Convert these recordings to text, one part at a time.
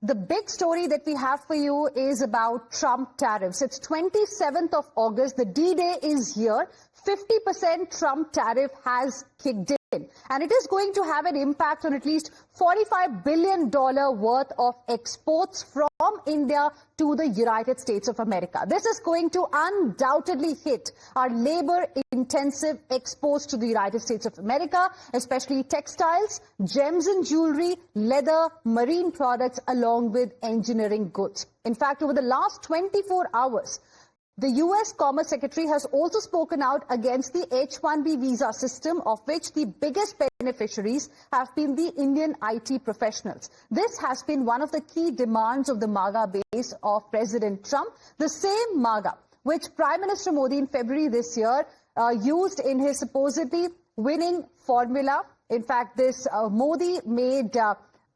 The big story that we have for you is about Trump tariffs. It's 27th of August. The D-Day is here. 50% Trump tariff has kicked in. And it is going to have an impact on at least $45 billion worth of exports from India to the United States of America. This is going to undoubtedly hit our labor-intensive exports to the United States of America, especially textiles, gems and jewelry, leather, marine products, along with engineering goods. In fact, over the last 24 hours, the U.S. Commerce Secretary has also spoken out against the H-1B visa system, of which the biggest beneficiaries have been the Indian IT professionals. This has been one of the key demands of the MAGA base of President Trump, the same MAGA which Prime Minister Modi in February this year used in his supposedly winning formula. In fact, this Modi-made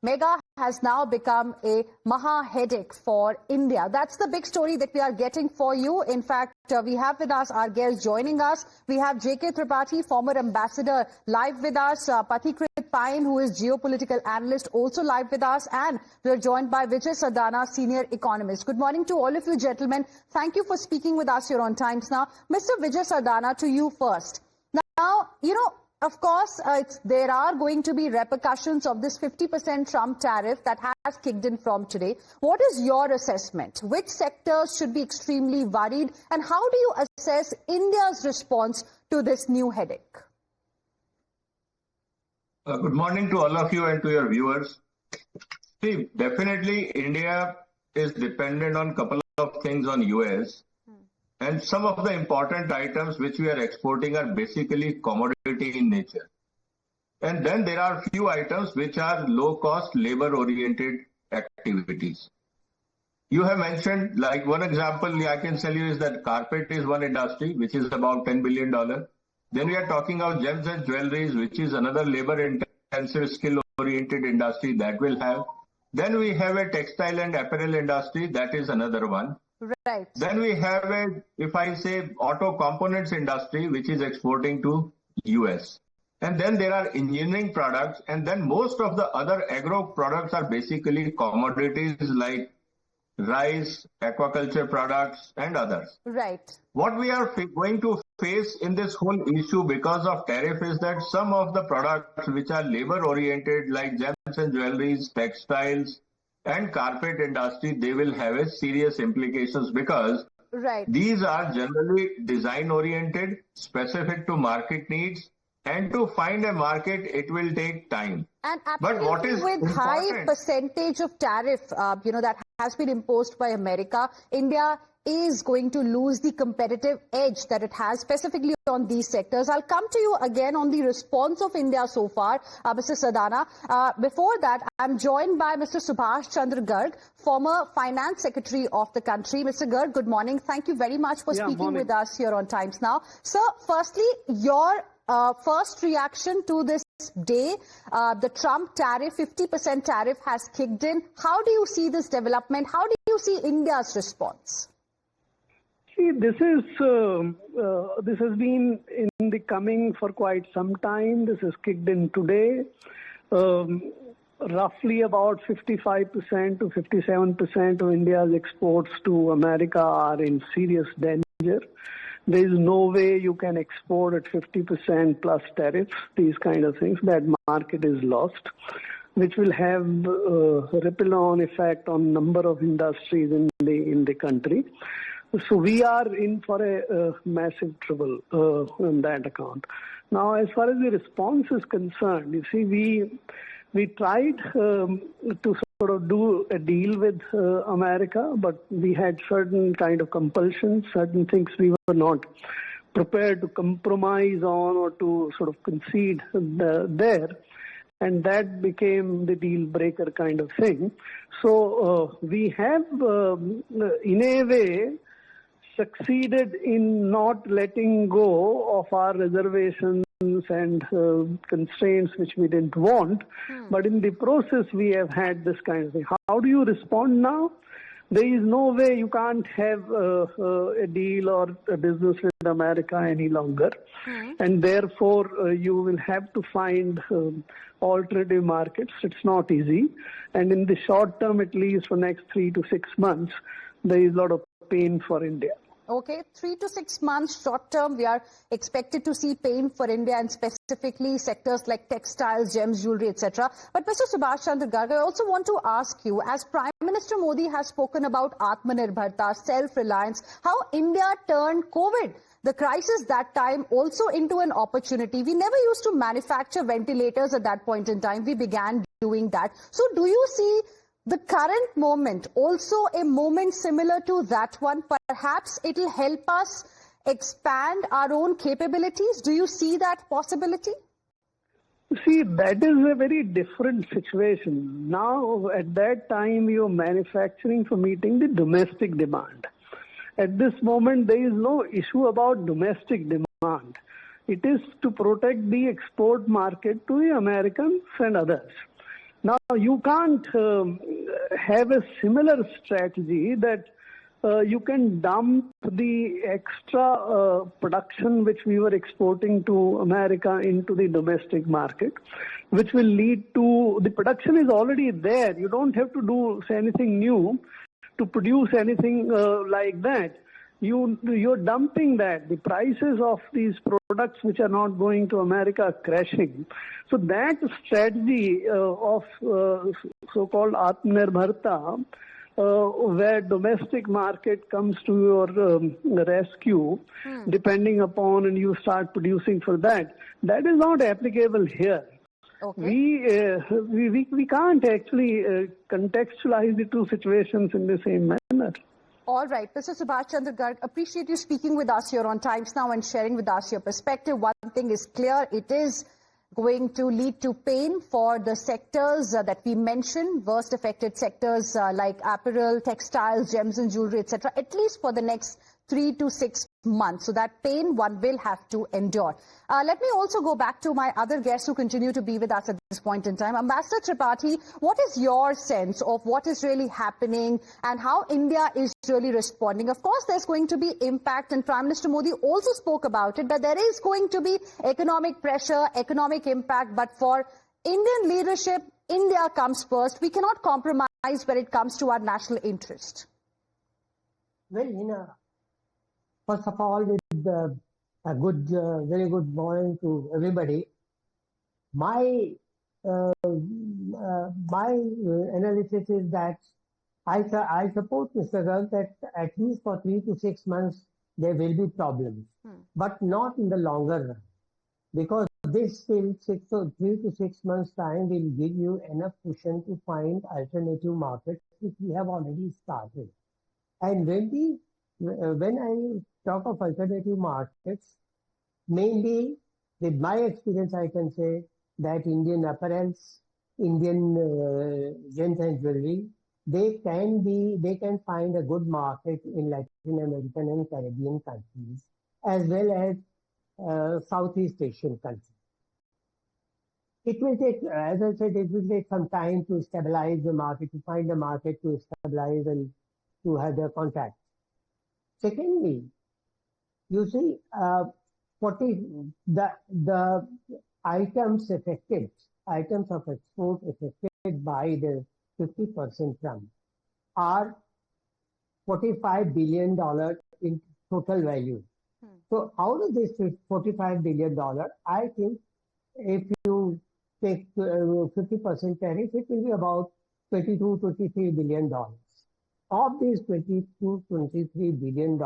mega has now become a maha headache for India. That's the big story that we are getting for you. In fact, we have with us our guests joining us. We have J.K. Tripathi, former ambassador, live with us. Pathikrit Pine, who is geopolitical analyst, also live with us. And we are joined by Vijay Sardana, senior economist. Good morning to all of you, gentlemen. Thank you for speaking with us here on Times Now. Mr. Vijay Sardana, to you first. Now, of course, there are going to be repercussions of this 50% Trump tariff that has kicked in from today. What is your assessment? Which sectors should be extremely worried? And how do you assess India's response to this new headache? Good morning to all of you and to your viewers. See, definitely India is dependent on a couple of things on US. And some of the important items which we are exporting are basically commodity in nature. And then there are few items which are low-cost, labor-oriented activities. You have mentioned, like one example I can tell you is that carpet is one industry, which is about $10 billion. Then we are talking about gems and jewelries, which is another labor-intensive, skill-oriented industry that will have. Then we have a textile and apparel industry, that is another one. Right. Then we have if I say, auto components industry, which is exporting to US. And then there are engineering products. And then most of the other agro products are basically commodities like rice, aquaculture products, and others. Right. What we are going to face in this whole issue because of tariff is that some of the products which are labor-oriented, like gems and jewelries, textiles, and carpet industry, they will have a serious implications because these are generally design oriented, specific to market needs, and to find a market, it will take time. And but what is with important, high percentage of tariff, that has been imposed by America, India is going to lose the competitive edge that it has specifically on these sectors. I'll come to you again on the response of India so far, Mr. Sardana. Before that, I'm joined by Mr. Subhash Chandra Garg, former Finance Secretary of the country. Mr. Garg, good morning. Thank you very much for speaking with us here on Times Now. Sir, firstly, your first reaction to this day, the Trump tariff, 50% tariff has kicked in. How do you see this development? How do you see India's response? See, this has been in the coming for quite some time. This is kicked in today. Roughly about 55% to 57% of India's exports to America are in serious danger. There is no way you can export at 50% plus tariffs, these kind of things. That market is lost, which will have a ripple-on effect on number of industries in the country. So we are in for a massive trouble on that account. Now, as far as the response is concerned, you see, we tried to sort of do a deal with America, but we had certain kind of compulsions, certain things we were not prepared to compromise on or to sort of concede there. And that became the deal breaker kind of thing. So we have, in a way, succeeded in not letting go of our reservations and constraints which we didn't want. But in the process, we have had this kind of thing. How do you respond now? There is no way you can't have a deal or a business with America any longer. And therefore, you will have to find alternative markets. It's not easy. And in the short term, at least for next 3 to 6 months, there is a lot of pain for India. Okay, 3 to 6 months short term, we are expected to see pain for India and specifically sectors like textiles, gems, jewelry, etc. But Mr. Subhash Chandra Garg, I also want to ask you, as Prime Minister Modi has spoken about Atmanirbharta, self-reliance, how India turned COVID, the crisis that time, also into an opportunity. We never used to manufacture ventilators at that point in time. We began doing that. So do you see the current moment also a moment similar to that one? Perhaps it will help us expand our own capabilities. Do you see that possibility? See, that is a very different situation. Now, at that time, you are manufacturing for meeting the domestic demand. At this moment, there is no issue about domestic demand. It is to protect the export market to the Americans and others. Now, you can't have a similar strategy that you can dump the extra production which we were exporting to America into the domestic market, which will lead to, the production is already there. You don't have to do anything new to produce anything like that. You're dumping that. The prices of these products which are not going to America are crashing. So that strategy of so-called Atmanirbharta, where domestic market comes to your rescue, depending upon, and you start producing for that, that is not applicable here. Okay. We can't actually contextualize the two situations in the same manner. All right, Mr. Subhash Chandra Garg, appreciate you speaking with us here on Times Now and sharing with us your perspective. One thing is clear, it is going to lead to pain for the sectors that we mentioned, worst affected sectors like apparel, textiles, gems and jewelry, etc., at least for the next 3 to 6 months. So that pain one will have to endure. Let me also go back to my other guests who continue to be with us at this point in time. Ambassador Tripathi, what is your sense of what is really happening and how India is really responding? Of course, there's going to be impact, and Prime Minister Modi also spoke about it, that there is going to be economic pressure, economic impact, but for Indian leadership, India comes first. We cannot compromise when it comes to our national interest. Well, first of all, with a good, very good morning to everybody. My analysis is that I support Mr. Garg that at least for 3 to 6 months there will be problems, but not in the longer run, because this still 3 to 6 months time will give you enough cushion to find alternative markets, which we have already started. And when I talk of alternative markets, mainly with my experience, I can say that Indian apparels, Indian gems and jewelry, they can find a good market in Latin American and Caribbean countries, as well as Southeast Asian countries. It will take, as I said, it will take some time to stabilize the market, to find the market, to stabilize and to have the contact. Secondly, you see, the items of export affected by the 50% Trump are $45 billion in total value. So out of this $45 billion, I think if you take 50% tariff, it will be about $22-23 billion. Of these $22-23 billion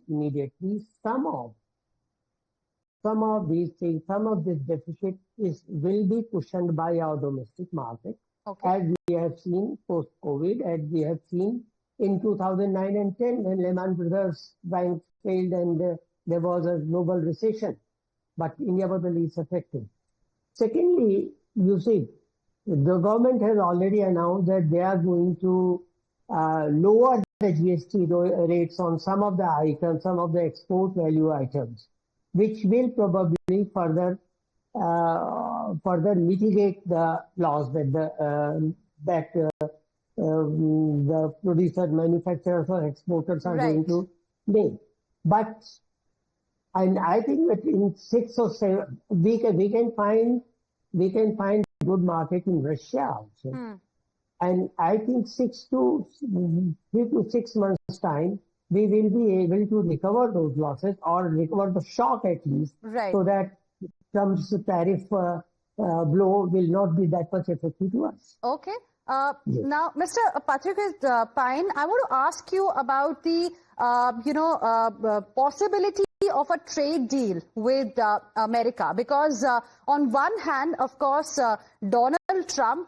immediately, some of these things, some of this deficit will be cushioned by our domestic market, as we have seen post-COVID, as we have seen in 2009 and 10 when Lehman Brothers bank failed and there was a global recession, but India was the least affected. Secondly, you see, the government has already announced that they are going to lower the GST rates on some of the items, some of the export value items, which will probably further mitigate the loss that the producers, manufacturers or exporters are going to make. But and I think that in 6 or 7 we can find good market in Russia also. And I think 3 to 6 months time we will be able to recover those losses or recover the shock at least, so that Trump's tariff blow will not be that much effective to us. Okay. Now, Mr. Patrick Pine, I want to ask you about the possibility of a trade deal with America, because on one hand, of course, Donald Trump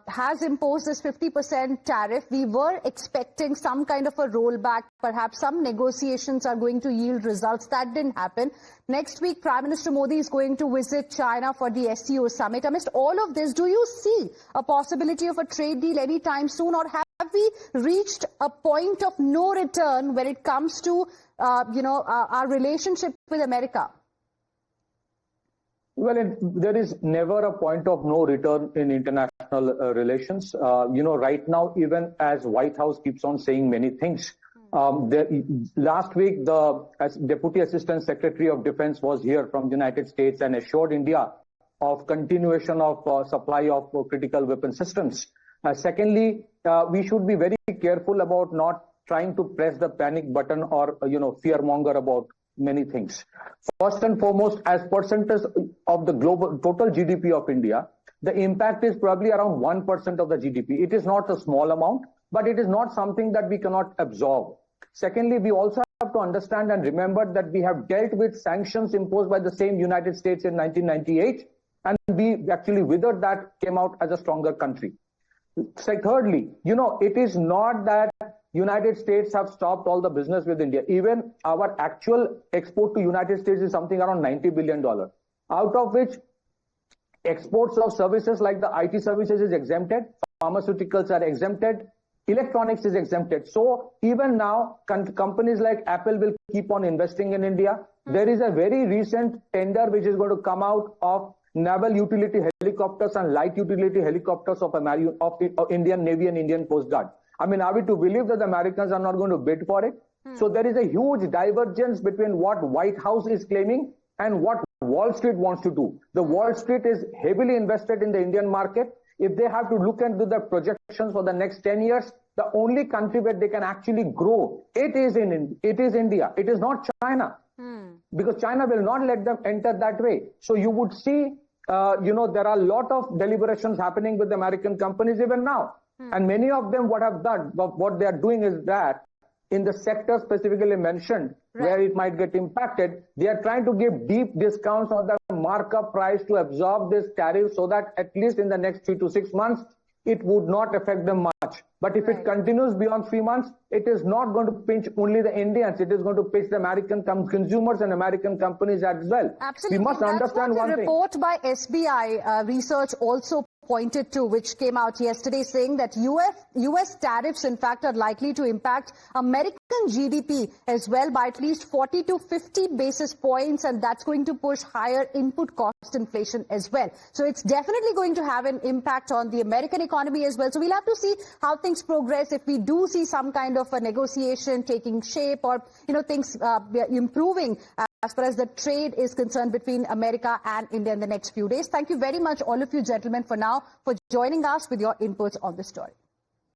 has imposed this 50% tariff. We were expecting some kind of a rollback. Perhaps some negotiations are going to yield results. That didn't happen. Next week, Prime Minister Modi is going to visit China for the SCO summit. Amidst all of this, do you see a possibility of a trade deal anytime soon, or have we reached a point of no return when it comes to our relationship with America? Well, there is never a point of no return in international relations. Right now, even as White House keeps on saying many things, last week, the Deputy Assistant Secretary of Defense was here from the United States and assured India of continuation of supply of critical weapon systems. Secondly, we should be very careful about not trying to press the panic button or, fearmonger about many things. First and foremost, as percentage of the global total GDP of India, the impact is probably around 1% of the GDP. It is not a small amount, but it is not something that we cannot absorb. Secondly, we also have to understand and remember that we have dealt with sanctions imposed by the same United States in 1998, and we actually withered that, came out as a stronger country. Thirdly, it is not that United States have stopped all the business with India. Even our actual export to United States is something around $90 billion, out of which exports of services like the IT services is exempted, pharmaceuticals are exempted, electronics is exempted. So even now, companies like Apple will keep on investing in India. There is a very recent tender which is going to come out of naval utility helicopters and light utility helicopters of Indian Navy and Indian Coast Guard. I mean, are we to believe that the Americans are not going to bid for it? So there is a huge divergence between what White House is claiming and what Wall Street wants to do. The Wall Street is heavily invested in the Indian market. If they have to look into the projections for the next 10 years, the only country where they can actually grow, it is India. It is not China. Because China will not let them enter that way. So you would see, there are a lot of deliberations happening with American companies even now. And many of them, what they are doing is that in the sector specifically mentioned, where it might get impacted, they are trying to give deep discounts on the markup price to absorb this tariff so that at least in the next 3 to 6 months, it would not affect them much. But if it continues beyond 3 months, it is not going to pinch only the Indians. It is going to pinch the American consumers and American companies as well. Absolutely. We must understand one thing. A report by SBI Research also pointed to, which came out yesterday, saying that US tariffs, in fact, are likely to impact American GDP as well by at least 40 to 50 basis points, and that's going to push higher input cost inflation as well. So it's definitely going to have an impact on the American economy as well. So we'll have to see how things progress. If we do see some kind of a negotiation taking shape, or things improving as far as the trade is concerned between America and India in the next few days. Thank you very much, all of you gentlemen, for now, for joining us with your inputs on the story.